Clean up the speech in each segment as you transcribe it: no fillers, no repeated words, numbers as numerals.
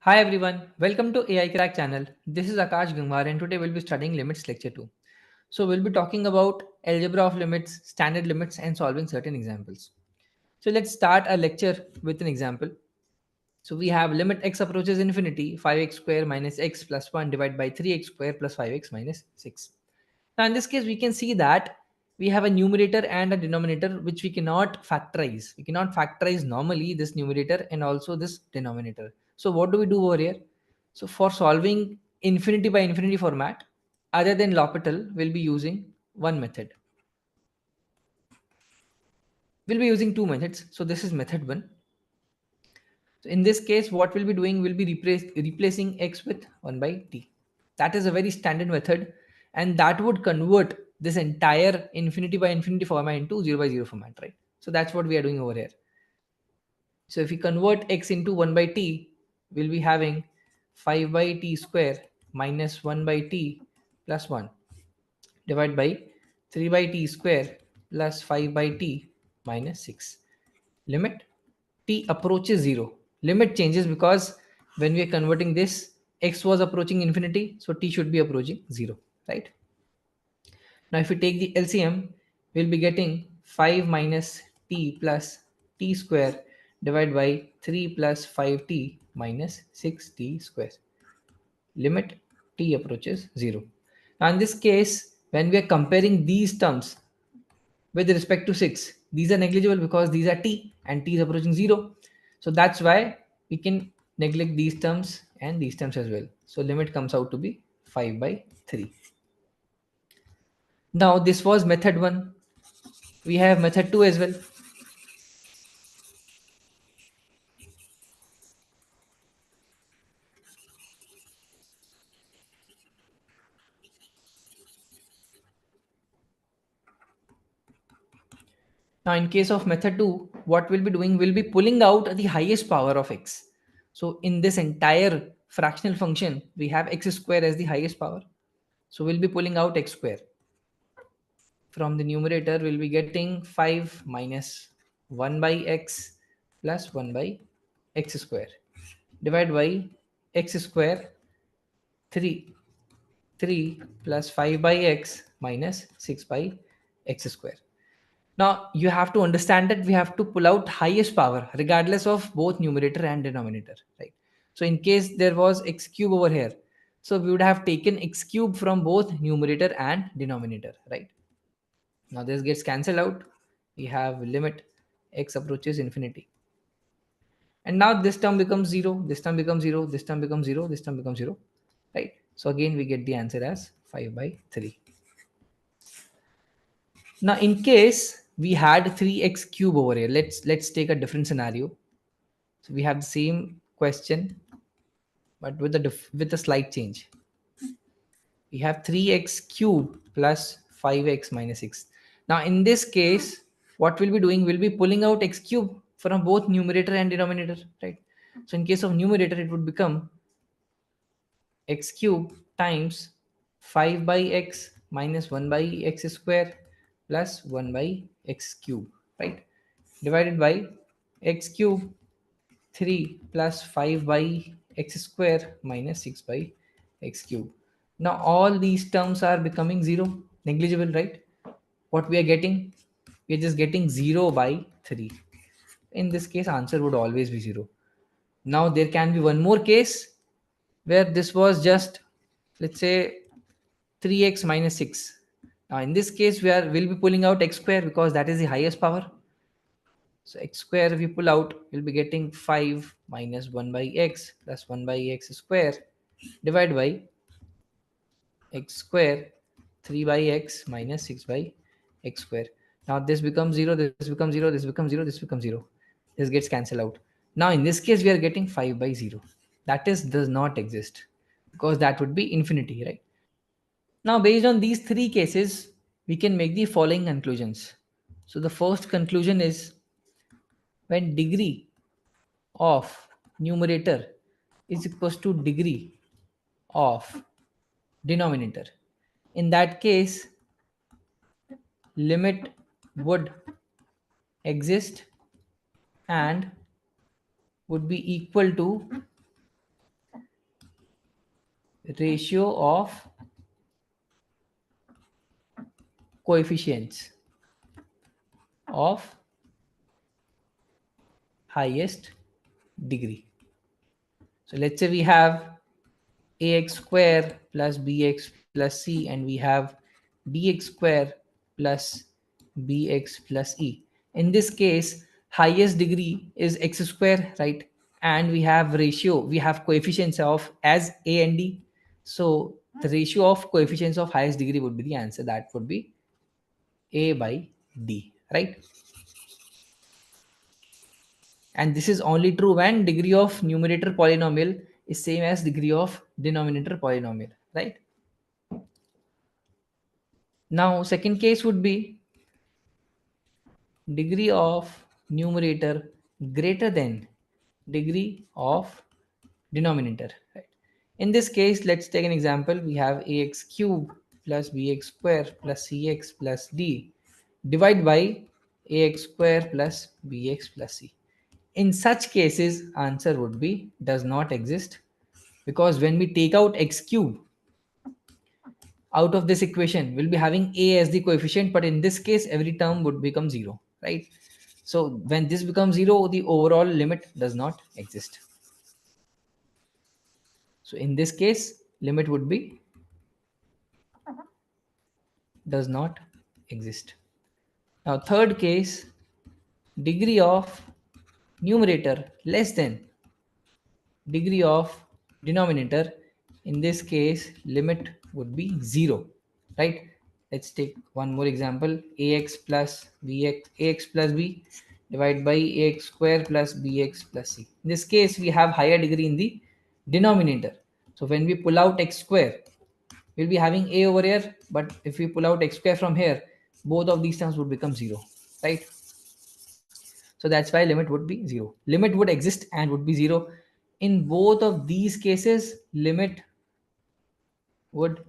Hi everyone, welcome to AI Crack channel. This is Akash Gangwar and today we'll be studying limits lecture 2. So we'll be talking about algebra of limits, standard limits and solving certain examples. So let's start our lecture with an example. So we have limit x approaches infinity 5x square minus x plus 1 divided by 3x square plus 5x minus 6. Now in this case we can see that we have a numerator and a denominator which we cannot factorize. We cannot factorize normally this numerator and also this denominator. So what do we do over here? So for solving infinity by infinity format, other than L'Hopital, we'll be using one method. We'll be using two methods. So this is method 1. So in this case, what we'll be doing will be replacing x with 1 by t. That is a very standard method and that would convert this entire infinity by infinity format into 0 by 0 format, right? So that's what we are doing over here. So if we convert x into 1 by t, we'll be having 5 by t square minus 1 by t plus 1 divided by 3 by t square plus 5 by t minus 6. Limit t approaches 0. Limit changes because when we are converting this, x was approaching infinity, so t should be approaching 0, right? Now if we take the LCM, we'll be getting 5 minus t plus t square divided by 3 plus 5t minus 6t square. Limit t approaches 0. Now in this case, when we are comparing these terms with respect to 6, these are negligible because these are t and t is approaching 0. So that's why we can neglect these terms and these terms as well. So limit comes out to be 5 by 3. Now this was method 1. We have method 2 as well. Now in case of method 2, what we'll be doing, we'll be pulling out the highest power of x. So in this entire fractional function, we have x square as the highest power. So we'll be pulling out x square. From the numerator, we'll be getting 5 minus 1 by x plus 1 by x square divided by x square 3 3 plus 5 by x minus 6 by x square. Now you have to understand that we have to pull out highest power regardless of both numerator and denominator, right? So in case there was x cube over here, so we would have taken x cube from both numerator and denominator, right? Now this gets cancelled out. We have limit x approaches infinity. And now this term becomes 0, this term becomes 0, this term becomes 0, this term becomes 0, right? So again we get the answer as 5 by 3. Now in case we had 3x cube over here, let's take a different scenario. So we have the same question but with a slight change. We have 3x cube plus 5x minus 6. Now in this case, what we'll be doing, we'll be pulling out x cube from both numerator and denominator, right? So in case of numerator, it would become x cube times 5 by x minus 1 by x square plus 1 by x cube, right? Divided by x cube 3 plus 5 by x square minus 6 by x cube. Now all these terms are becoming 0, negligible, right? What we are getting? We are just getting 0 by 3. In this case, answer would always be 0. Now there can be one more case where this was just, let's say, 3x minus 6. Now in this case, we'll be pulling out x square because that is the highest power. So x square if we pull out, we'll be getting 5 minus 1 by x plus 1 by x square divided by x square 3 by x minus 6 by x square. Now this becomes 0, this becomes 0, this becomes 0, this becomes 0. This gets cancelled out. Now in this case, we are getting 5 by 0. That is does not exist because that would be infinity, right? Now based on these three cases, we can make the following conclusions. So the first conclusion is when degree of numerator is equals to degree of denominator. In that case, limit would exist and would be equal to ratio of coefficients of highest degree. So let's say we have ax square plus bx plus c, and we have dx square plus bx plus e. In this case, highest degree is x square, right? And we have ratio, we have coefficients of as a and d. So the ratio of coefficients of highest degree would be the answer. That would be a by d, right? And this is only true when degree of numerator polynomial is same as degree of denominator polynomial, right? Now second case would be degree of numerator greater than degree of denominator, right? In this case, let's take an example. We have ax cube plus bx square plus cx plus d divided by ax square plus bx plus c. In such cases, answer would be does not exist, because when we take out x cube out of this equation, we'll be having a as the coefficient, but in this case every term would become 0, right? So when this becomes 0, the overall limit does not exist. So in this case, limit would be does not exist. Now third case, degree of numerator less than degree of denominator. In this case, limit would be 0, right? Let's take one more example. Ax plus b divided by ax square plus bx plus c. In this case, we have higher degree in the denominator. So when we pull out x square, we'll be having a over here, but if we pull out x square from here, both of these terms would become 0, right? So that's why limit would be 0. Limit would exist and would be 0. In both of these cases, limit would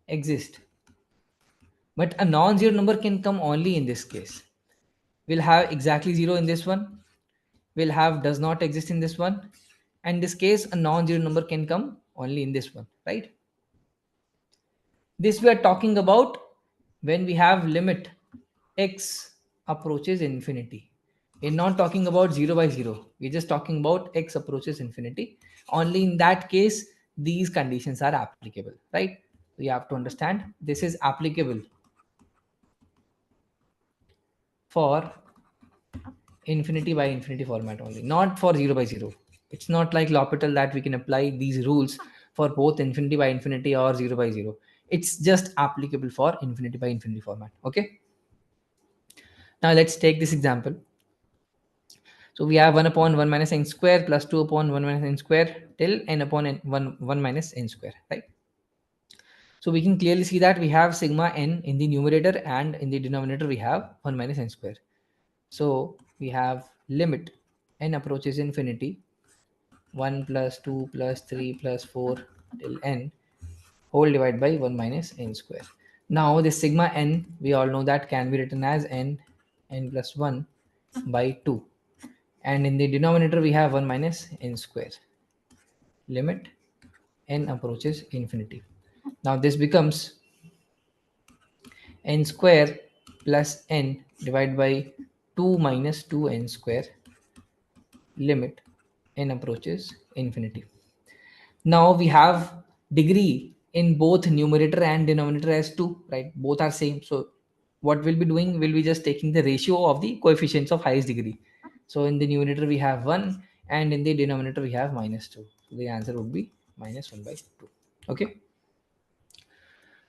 exist. But a non-zero number can come only in this case. We'll have exactly 0 in this one. We'll have does not exist in this one. And in this case, a non-zero number can come only in this one, right? This we are talking about when we have limit x approaches infinity. We're not talking about 0 by 0. We're just talking about x approaches infinity. Only in that case, these conditions are applicable, right? So you have to understand this is applicable for infinity by infinity format only, not for 0 by 0. It's not like L'Hopital that we can apply these rules for both infinity by infinity or 0 by 0. It's just applicable for infinity by infinity format. Okay. Now let's take this example. So we have 1 upon 1 minus n square plus 2 upon 1 minus n square till n upon n, 1 minus n square, right? So we can clearly see that we have sigma n in the numerator, and in the denominator we have 1 minus n square. So we have limit n approaches infinity 1 plus 2 plus 3 plus 4 till n whole divided by 1 minus n square. Now this sigma n, we all know that can be written as n plus 1 by 2. And in the denominator we have 1 minus n square. Limit n approaches infinity. Now this becomes n square plus n divided by 2 minus 2n square. Limit n approaches infinity. Now we have degree in both numerator and denominator as 2, right? Both are same. So what we'll be doing, we'll be just taking the ratio of the coefficients of highest degree. So in the numerator we have 1, and in the denominator we have minus 2. So the answer would be minus 1 by 2. Okay.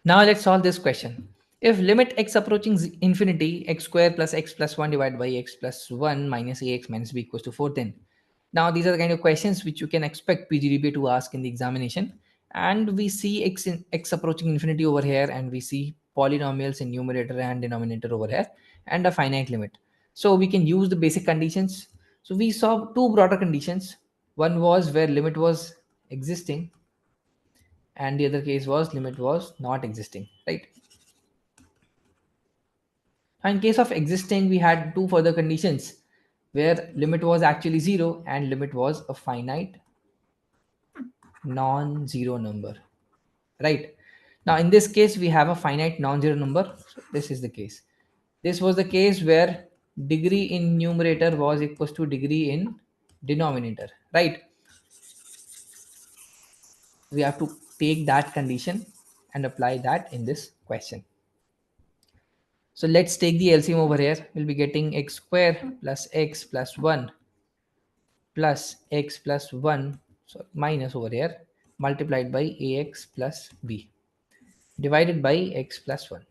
Now let's solve this question. If limit x approaching infinity, x square plus x plus 1 divided by x plus 1 minus ax minus b equals to 4, then. Now these are the kind of questions which you can expect PGDBA to ask in the examination. And we see x approaching infinity over here, and we see polynomials in numerator and denominator over here, and a finite limit. So we can use the basic conditions. So we saw two broader conditions. One was where limit was existing, and the other case was limit was not existing, right? In case of existing, we had two further conditions where limit was actually 0 and limit was a finite non-zero number. right? Now in this case we have a finite non-zero number. So this is the case. This was the case where degree in numerator was equals to degree in denominator, right? We have to take that condition and apply that in this question. So let's take the LCM over here. We'll be getting x square plus x plus 1 plus x plus 1, so minus over here, multiplied by ax plus b divided by x plus 1.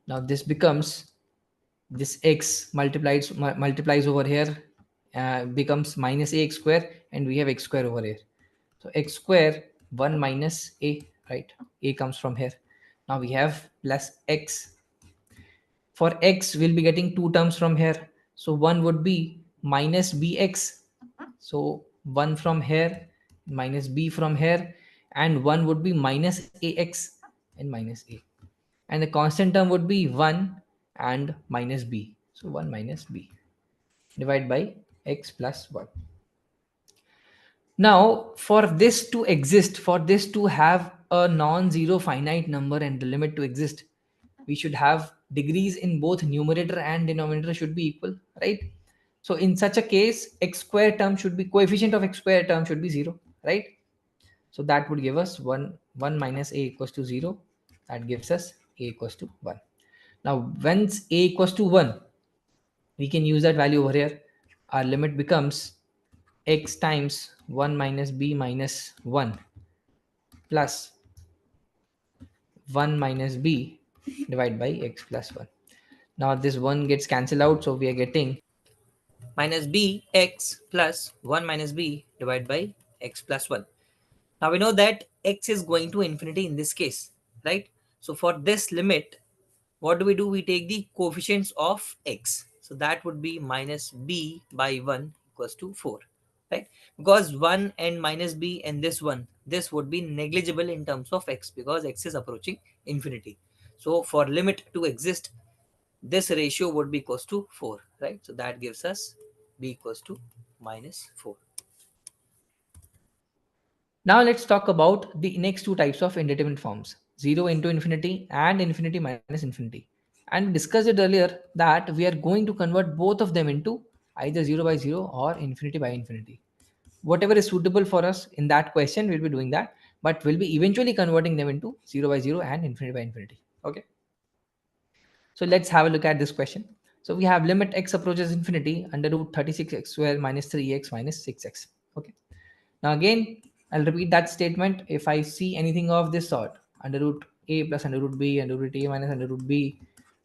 Now this becomes, this x multiplies over here, becomes minus ax square, and we have x square over here. So x square 1 minus a, right? A comes from here. Now we have plus x. For x we'll be getting two terms from here. So one would be minus bx. So 1 from here, minus b from here, and 1 would be minus ax and minus a. And the constant term would be 1 and minus b. So 1 minus b divided by x plus 1. Now, for this to exist, for this to have a non-zero finite number and the limit to exist, we should have degrees in both numerator and denominator should be equal, right? So in such a case, x square term should be, coefficient of x square term should be 0, right? So that would give us 1 minus a equals to 0. That gives us a equals to 1. Now, once a equals to 1, we can use that value over here. Our limit becomes x times 1 minus b minus 1 plus 1 minus b divided by x plus 1. Now this 1 gets cancelled out, so we are getting minus b x plus 1 minus b divided by x plus 1. Now we know that x is going to infinity in this case, right? So for this limit, what do? We take the coefficients of x. So that would be minus b by 1 equals to 4, right? Because 1 and minus b and this one, this would be negligible in terms of x because x is approaching infinity. So for limit to exist, this ratio would be equals to 4, right? So that gives us b equals to minus 4. Now let's talk about the next two types of indeterminate forms, 0 into infinity and infinity minus infinity. And we discussed it earlier that we are going to convert both of them into either 0 by 0 or infinity by infinity. Whatever is suitable for us in that question, we'll be doing that, but we'll be eventually converting them into 0 by 0 and infinity by infinity. Okay. So let's have a look at this question. So we have limit x approaches infinity under root 36x square minus 3x minus 6x. Okay. Now again, I'll repeat that statement. If I see anything of this sort, under root a plus under root b, under root a minus under root b,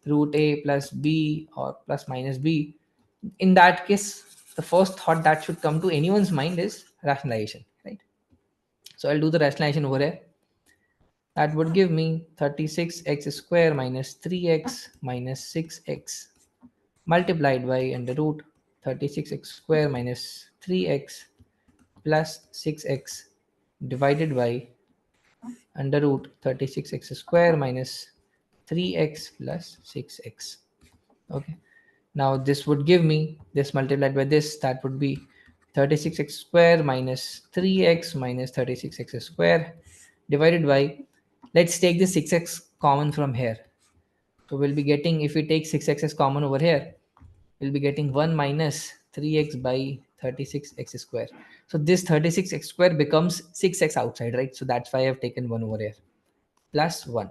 root a plus b or plus minus b, in that case, the first thought that should come to anyone's mind is rationalization, right? So I'll do the rationalization over here. That would give me 36x square minus 3x minus 6x multiplied by under root 36x square minus 3x plus 6x divided by under root 36x square minus 3x plus 6x. Okay. Now this would give me this multiplied by this, that would be 36x square minus 3x minus 36x square divided by, let's take the 6x common from here. So we'll be getting, if we take 6x as common over here, we'll be getting 1 minus 3x by 36x square. So this 36x square becomes 6x outside, right? So that's why I've taken 1 over here plus 1.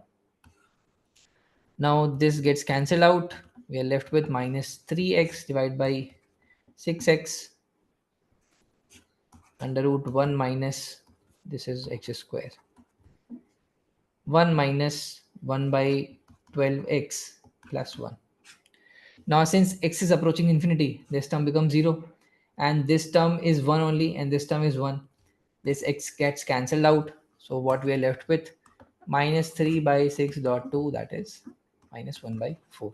Now this gets cancelled out. We are left with minus 3x divided by 6x under root 1 minus, this is x square, 1 minus 1 by 12x plus 1. Now since x is approaching infinity, this term becomes 0 and this term is 1 only and this term is 1. This x gets cancelled out. So what we are left with, minus 3 by 6 dot 2, that is minus 1 by 4.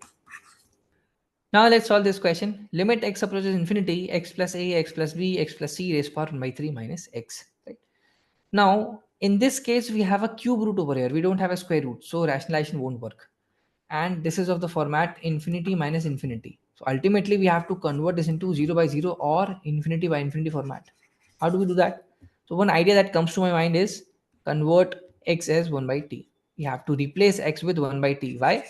Now let's solve this question. Limit x approaches infinity, x plus a, x plus b, x plus c raised to power 1 by 3 minus x. Right? Now in this case we have a cube root over here. We don't have a square root, so rationalization won't work. And this is of the format infinity minus infinity. So ultimately we have to convert this into 0 by 0 or infinity by infinity format. How do we do that? So one idea that comes to my mind is convert x as 1 by t. We have to replace x with 1 by t. Why?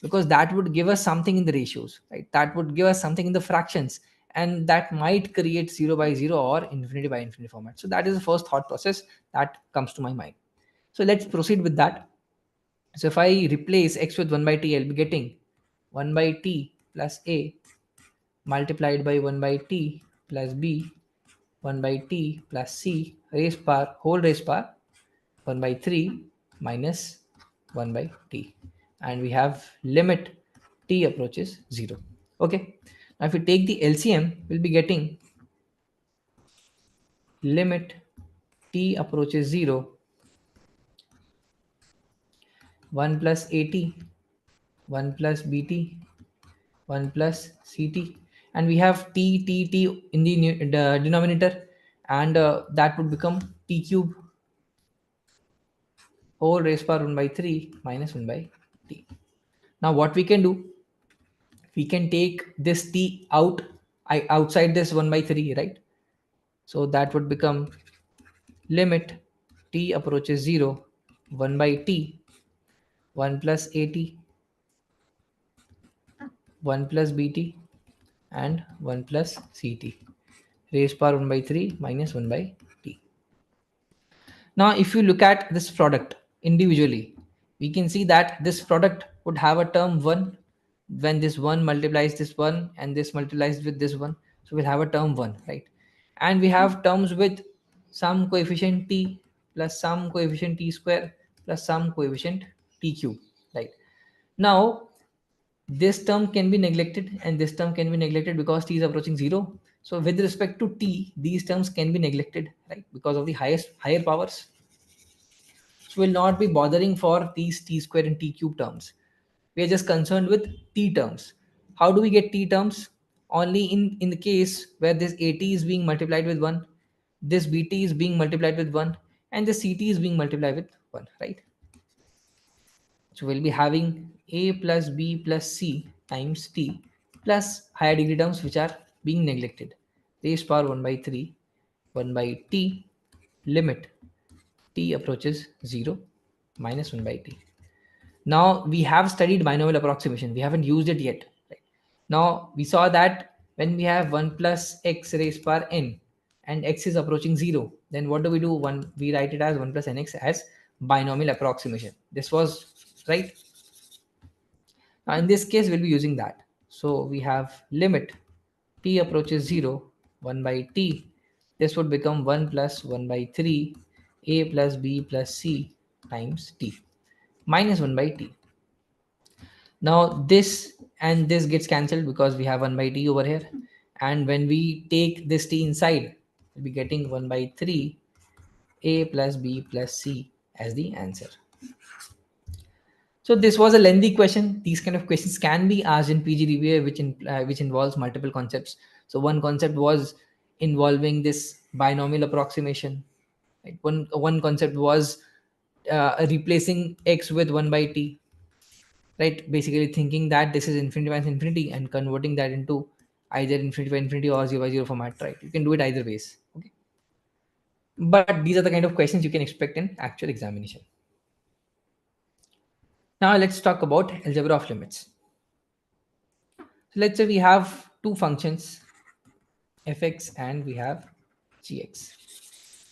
Because that would give us something in the ratios, right? That would give us something in the fractions, and that might create 0 by 0 or infinity by infinity format. So that is the first thought process that comes to my mind. So let's proceed with that. So if I replace x with 1 by t, I'll be getting 1 by t plus a multiplied by 1 by t plus b 1 by t plus c raised power whole raised power 1 by 3 minus 1 by t, and we have limit t approaches 0. Okay, now if we take the LCM, we'll be getting limit t approaches 0 1 plus at 1 plus bt 1 plus ct, and we have t in the denominator, and that would become t cube whole raised power 1 by 3 minus 1 by t. Now what we can do, we can take this t outside this 1 by 3, right? So that would become limit t approaches 0 1 by t 1 plus at 1 plus bt and 1 plus ct raised power 1 by 3 minus 1 by t. Now if you look at this product individually, we can see that this product would have a term 1 when this 1 multiplies this 1 and this multiplies with this 1. So we'll have a term 1, right? And we have terms with some coefficient t plus some coefficient t square plus some coefficient t cube, right? Now this term can be neglected and this term can be neglected because t is approaching 0. So with respect to t, these terms can be neglected, right? Because of the higher powers. So we'll not be bothering for these t square and t cube terms. We are just concerned with t terms. How do we get t terms? Only in the case where this at is being multiplied with 1, this bt is being multiplied with 1, and this ct is being multiplied with 1, right? So we'll be having a plus b plus c times t plus higher degree terms which are being neglected. Raised power 1 by 3, 1 by t, limit t approaches 0 minus 1 by t. Now we have studied binomial approximation. We haven't used it yet. Right? Now we saw that when we have 1 plus x raised power n and x is approaching 0, then what do? We write it as 1 plus nx as binomial approximation. This was right. Now in this case, we'll be using that. So we have limit t approaches 0, 1 by t. This would become 1 plus 1 by 3 a plus b plus c times t minus 1 by t. Now this and this gets cancelled because we have 1 by t over here. And when we take this t inside, we'll be getting 1 by 3 a plus b plus c as the answer. So this was a lengthy question. These kind of questions can be asked in PGDBA, which involves multiple concepts. So one concept was involving this binomial approximation. Right? One concept was replacing x with 1 by t, right? Basically thinking that this is infinity minus infinity and converting that into either infinity by infinity or 0 by 0 format, right? You can do it either ways. Okay. But these are the kind of questions you can expect in actual examination. Now let's talk about algebra of limits. So let's say we have two functions, fx and we have gx.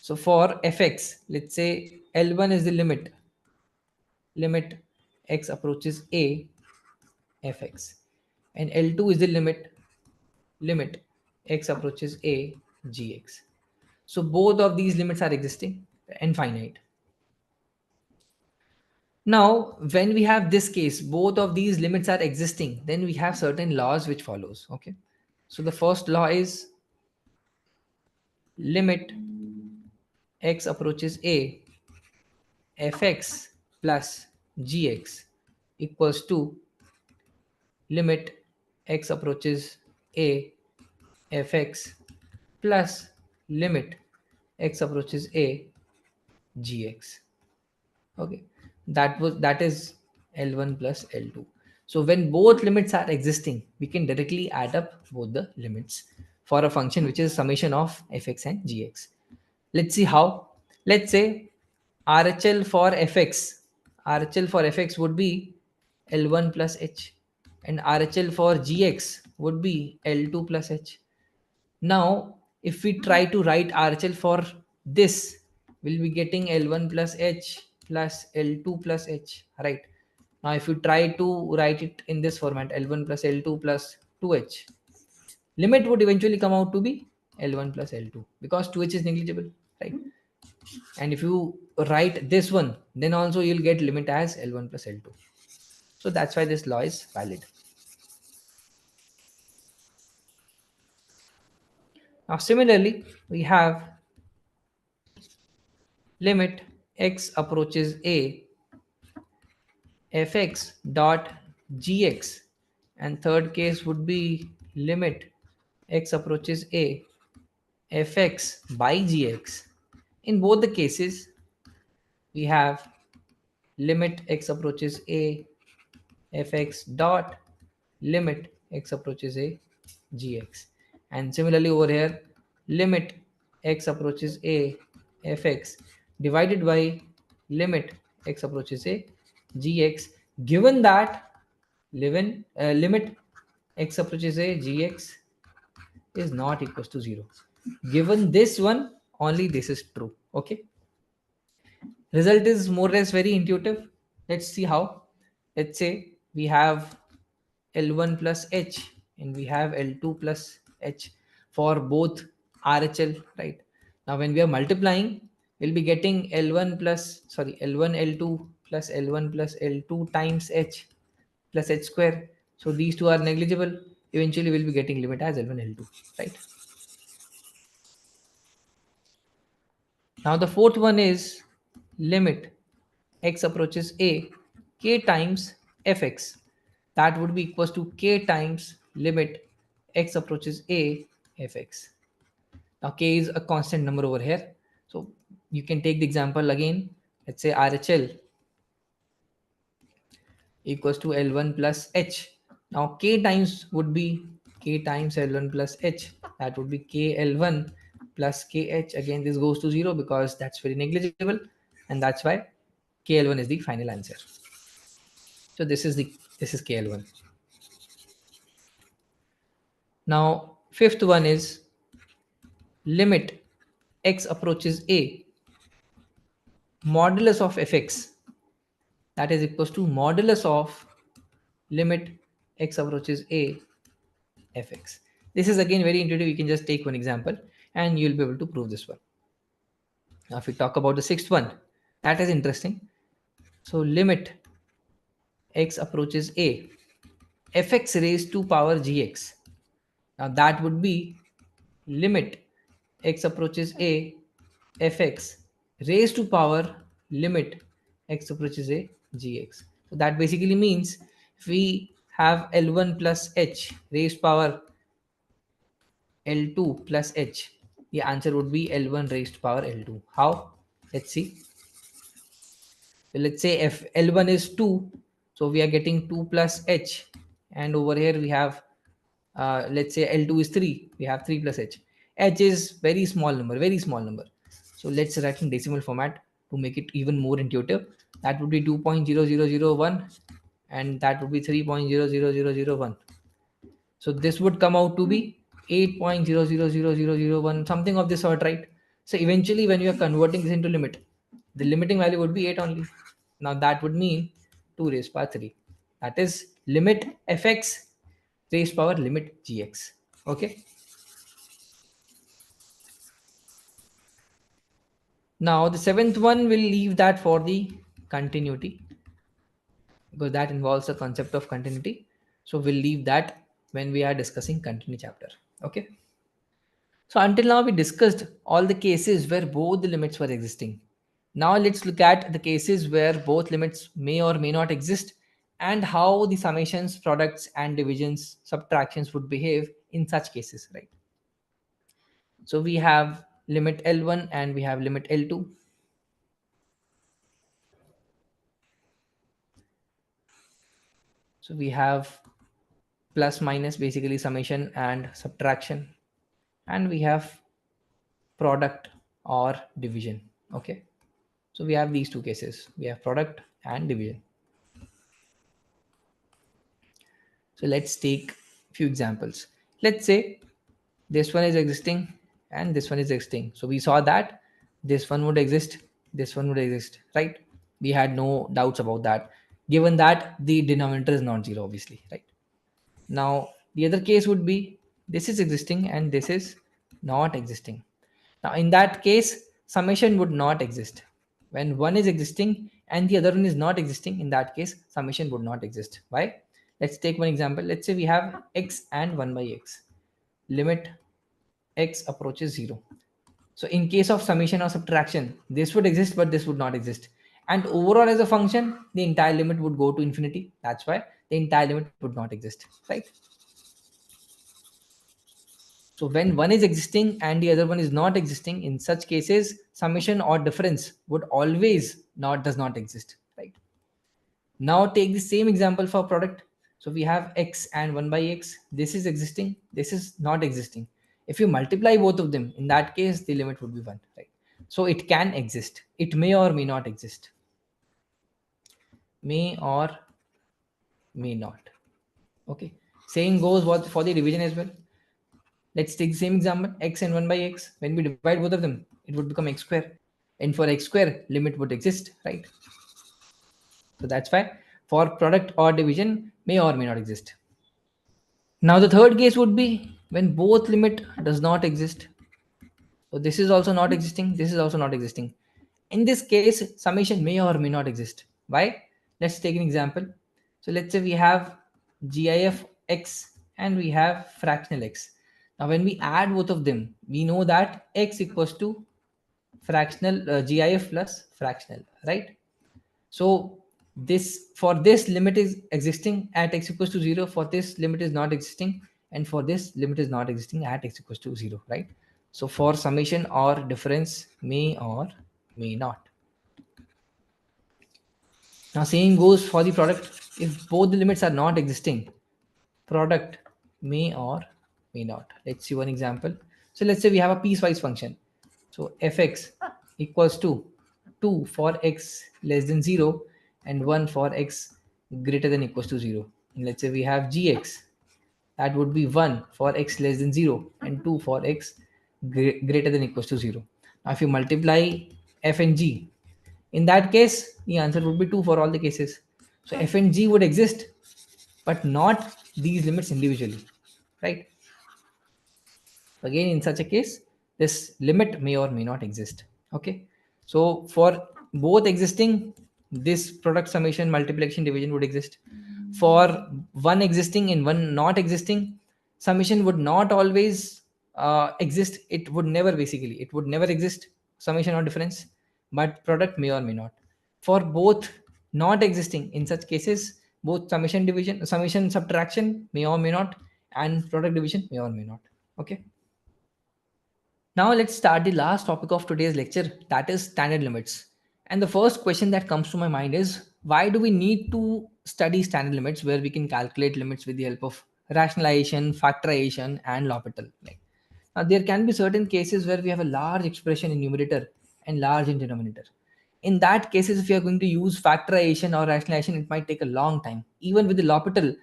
So for fx, let's say L1 is the limit x approaches a fx, and L2 is the limit x approaches a gx. So both of these limits are existing and finite. Now when we have this case, both of these limits are existing, then we have certain laws which follows. Okay, so the first law is limit x approaches a fx plus gx equals to limit x approaches a fx plus limit x approaches a gx. Okay, that is L1 plus L2. So when both limits are existing, we can directly add up both the limits for a function which is summation of fx and gx. Let's see how. Let's say RHL for fx, RHL for fx would be L1 plus h, and RHL for gx would be L2 plus h. Now, if we try to write RHL for this, we'll be getting L1 plus h plus L2 plus h, right? Now, if you try to write it in this format, L1 plus L2 plus 2h, limit would eventually come out to be L1 plus L2 because 2h is negligible, right? And if you write this one, then also you'll get limit as L1 plus L2. So that's why this law is valid. Now, similarly, we have limit x approaches a fx dot gx, and third case would be limit x approaches a fx by gx. In both the cases, we have limit x approaches a fx dot limit x approaches a gx, and similarly over here limit x approaches a fx divided by limit x approaches a gx, given that limit x approaches a gx is not equals to 0. Given this one, only this is true. Okay, result is more or less very intuitive. Let's see how. Let's say we have L1 plus h and we have L2 plus h for both RHL, right? Now when we are multiplying, we'll be getting L1 L2 plus L1 plus L2 times h plus h square. So these two are negligible. Eventually we'll be getting limit as L1 L2, right? Now the fourth one is limit x approaches a k times fx. That would be equals to k times limit x approaches a fx. Now k is a constant number over here. So you can take the example again. Let's say RHL equals to L1 plus h. Now k times would be k times L1 plus h. That would be k L1 plus kh. Again, this goes to 0 because that's very negligible, and that's why KL1 is the final answer. So this is KL1. Now fifth one is limit x approaches a modulus of fx, that is equals to modulus of limit x approaches a fx. This is again very intuitive. You can just take one example and you'll be able to prove this one. Now if we talk about the sixth one, that is interesting. So limit x approaches a fx raised to power gx. Now that would be limit x approaches a fx raised to power limit x approaches a gx. So that basically means if we have L1 plus h raised power L2 plus h, the answer would be L1 raised to power L2. How? Let's see. So let's say if L1 is 2, so we are getting 2 plus h, and over here we have let's say L2 is 3, we have 3 plus h. H is very small number, very small number. So let's write in decimal format to make it even more intuitive. That would be 2.0001 and that would be 3.000001. So this would come out to be 8.000001, something of this sort, right? So eventually when you are converting this into limit, the limiting value would be 8 only. Now that would mean 2 raised power 3. That is limit fx raised power limit gx. Okay. Now the seventh one will leave that for the continuity because that involves the concept of continuity. So we'll leave that when we are discussing continuity chapter. Okay. So until now we discussed all the cases where both the limits were existing. Now let's look at the cases where both limits may or may not exist and how the summations, products and divisions, subtractions would behave in such cases, right? So we have limit L1 and we have limit L2. So we have plus minus, basically summation and subtraction, and we have product or division. Okay. So we have these two cases. We have product and division. So let's take a few examples. Let's say this one is existing and this one is existing. So we saw that this one would exist, this one would exist, right? We had no doubts about that, given that the denominator is not zero, obviously, right? Now the other case would be this is existing and this is not existing. Now in that case, summation would not exist. When one is existing and the other one is not existing, in that case, summation would not exist. Why? Let's take one example. Let's say we have x and 1 by x. Limit x approaches 0. So in case of summation or subtraction, this would exist, but this would not exist. And overall as a function, the entire limit would go to infinity. That's why the entire limit would not exist, right? So when one is existing and the other one is not existing, in such cases, summation or difference would always does not exist, right? Now take the same example for product. So we have x and 1 by x. This is existing, this is not existing. If you multiply both of them, in that case, the limit would be 1, right? So it can exist. It may or may not exist. May or may not. Okay. Same goes what for the division as well. Let's take the same example, x and 1 by x. When we divide both of them, it would become x square. And for x square, limit would exist, right? So that's why for product or division may or may not exist. Now the third case would be when both limit does not exist. So this is also not existing, this is also not existing. In this case, summation may or may not exist. Why? Let's take an example. So let's say we have GIF x and we have fractional x. Now when we add both of them, we know that x equals to fractional GIF plus fractional, right? So this for this limit is existing at x equals to 0, for this limit is not existing, and for this limit is not existing at x equals to 0, right? So for summation or difference may or may not. Now same goes for the product. If both the limits are not existing, product may or may not. Let's see one example. So let's say we have a piecewise function. So fx equals to 2 for x less than 0 and 1 for x greater than equals to 0. And let's say we have gx, that would be 1 for x less than 0 and 2 for x greater than equals to 0. Now if you multiply f and g, in that case the answer would be 2 for all the cases. So f and g would exist, but not these limits individually, right? Again, in such a case, this limit may or may not exist. Okay, so for both existing, this product summation multiplication division would exist. For one existing and one not existing, summation would not always exist. It would never, basically it would never exist, summation or difference, but product may or may not. For both not existing, in such cases, both summation subtraction may or may not, and product division may or may not. Okay, now let's start the last topic of today's lecture, that is standard limits. And the first question that comes to my mind is, why do we need to study standard limits where we can calculate limits with the help of rationalization, factorization, and L'Hopital? Like, now there can be certain cases where we have a large expression in numerator and large in denominator. In that cases, if you are going to use factorization or rationalization, it might take a long time. Even with the L'Hopital,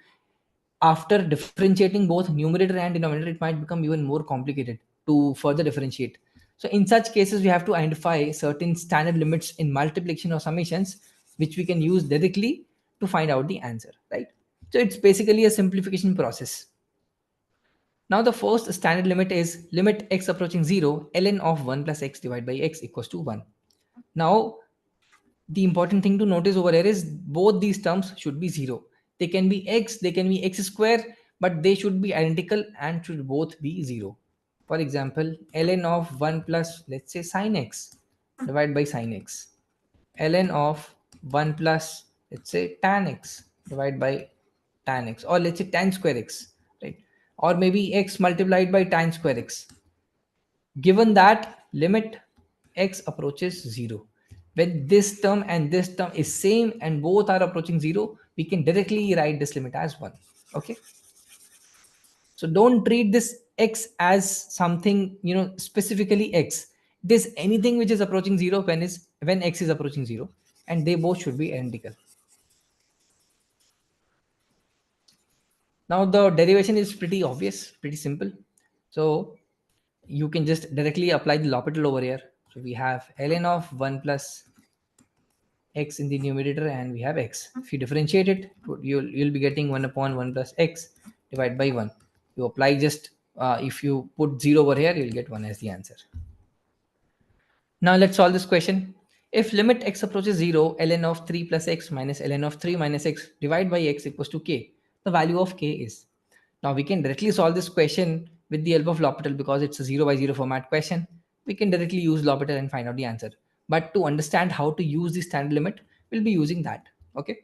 after differentiating both numerator and denominator, it might become even more complicated to further differentiate. So in such cases, we have to identify certain standard limits in multiplication or summations, which we can use directly to find out the answer, right? So it's basically a simplification process. Now the first standard limit is limit x approaching 0, ln of 1 plus x divided by x equals to 1. Now the important thing to notice over here is both these terms should be 0. They can be x, they can be x square, but they should be identical and should both be 0. For example, ln of 1 plus, let's say, sine x divided by sine x. Ln of 1 plus, let's say, tan x divided by tan x, or let's say tan square x, right? Or maybe x multiplied by tan square x. Given that limit x approaches 0, when this term and this term is same and both are approaching 0, we can directly write this limit as 1. Okay, so don't treat this x as something, specifically x. this anything which is approaching 0 when x is approaching 0, and they both should be identical. Now the derivation is pretty obvious, pretty simple. So you can just directly apply the L'Hopital over here. So we have ln of 1 plus x in the numerator, and we have x. If you differentiate it, you'll be getting 1 upon 1 plus x divided by 1. You apply just if you put 0 over here, you'll get 1 as the answer. Now let's solve this question. If limit x approaches 0, ln of 3 plus x minus ln of 3 minus x divided by x equals to k, the value of k is. Now we can directly solve this question with the help of L'Hopital because it's a 0 by 0 format question. We can directly use L'Hopital and find out the answer. But to understand how to use the standard limit, we'll be using that. Okay.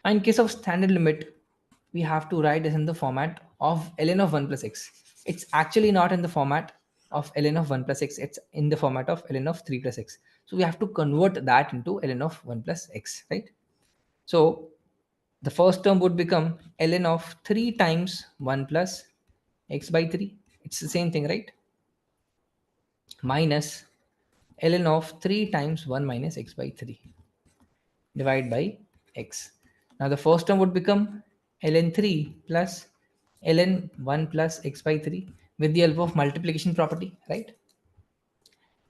Now in case of standard limit, we have to write this in the format of ln of 1 plus x. It's actually not in the format of ln of 1 plus x. It's in the format of ln of 3 plus x. So we have to convert that into ln of 1 plus x, right? So the first term would become ln of 3 times 1 plus x by 3. It's the same thing, right? Minus ln of 3 times 1 minus x by 3 divided by x. Now the first term would become ln 3 plus ln 1 plus x by 3 with the help of multiplication property, right?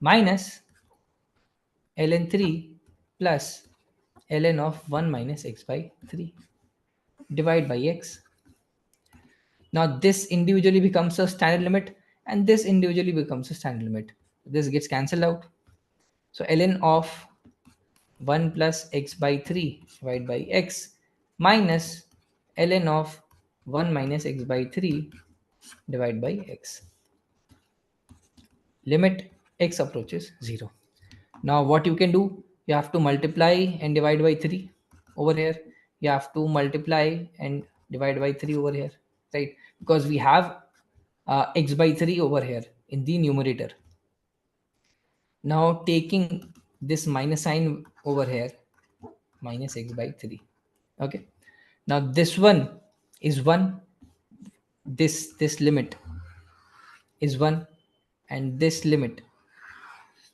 Minus ln 3 plus ln of 1 minus x by 3 divided by x. Now this individually becomes a standard limit, and this individually becomes a standard limit. This gets cancelled out. So ln of 1 plus x by 3 divided by x minus ln of 1 minus x by 3 divided by x. Limit x approaches 0. Now what you can do, you have to multiply and divide by 3 over here. You have to multiply and divide by 3 over here, right? Because we have x by 3 over here in the numerator. Now taking this minus sign over here, minus x by 3. Okay. Now this one is 1. This limit is 1, and this limit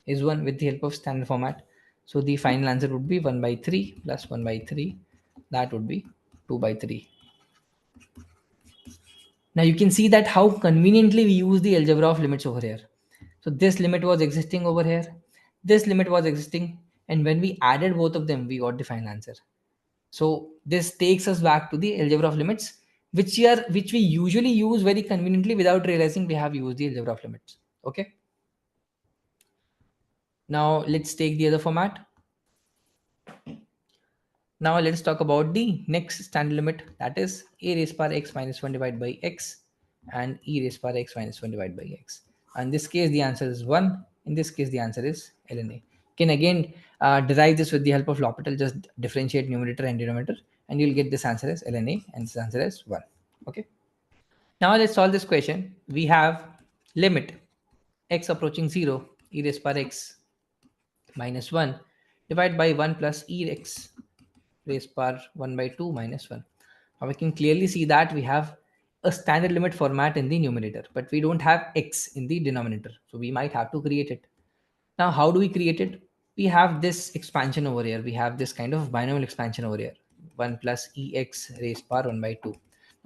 is 1 with the help of standard format. So the final answer would be 1 by 3 plus 1 by 3. That would be 2 by 3. Now you can see that how conveniently we use the algebra of limits over here. So this limit was existing over here. This limit was existing. And when we added both of them, we got the final answer. So this takes us back to the algebra of limits, which we usually use very conveniently without realizing we have used the algebra of limits. Okay. Now let's take the other format. Now let's talk about the next standard limit, that is a raised power x minus 1 divided by x and e raised power x minus 1 divided by x. In this case, the answer is 1. In this case, the answer is ln a. You can again derive this with the help of L'Hopital. Just differentiate numerator and denominator, and you'll get this answer as ln a, and this answer is 1. Okay. Now let's solve this question. We have limit x approaching 0, e raised power x minus 1 divided by 1 plus e x raised power 1 by 2 minus 1. Now we can clearly see that we have a standard limit format in the numerator, but we don't have x in the denominator. So we might have to create it. Now, how do we create it? We have this expansion over here. We have this kind of binomial expansion over here. 1 plus ex raised power 1 by 2.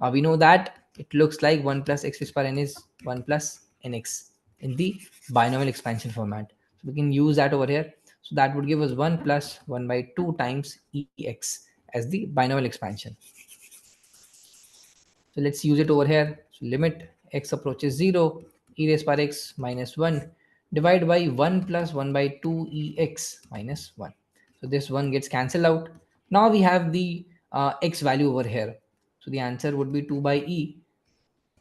Now we know that it looks like 1 plus x raised power n is 1 plus nx in the binomial expansion format. So we can use that over here. So that would give us 1 plus 1 by 2 times ex as the binomial expansion. So let's use it over here. So limit x approaches 0, e raised power x minus 1 divided by 1 plus 1 by 2 ex minus 1. So this one gets cancelled out. Now we have the x value over here. So the answer would be 2 by e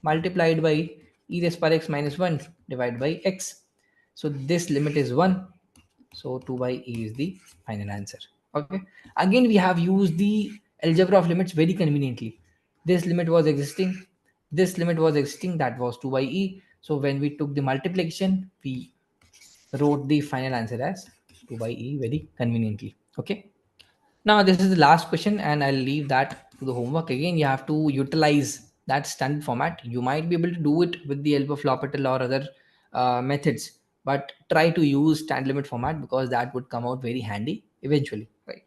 multiplied by e raised power x minus 1 divided by x. So this limit is 1. So 2 by e is the final answer. Okay. Again, we have used the algebra of limits very conveniently. This limit was existing. This limit was existing. That was 2 by e. So when we took the multiplication, we wrote the final answer as 2 by e very conveniently. Okay. Now this is the last question, and I'll leave that to the homework. Again, you have to utilize that standard format. You might be able to do it with the help of L'Hopital or other methods, but try to use stand limit format because that would come out very handy eventually, right?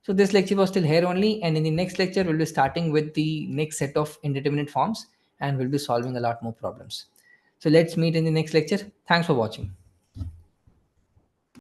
So this lecture was still here only, and in the next lecture we'll be starting with the next set of indeterminate forms and we'll be solving a lot more problems. So let's meet in the next lecture. Thanks for watching.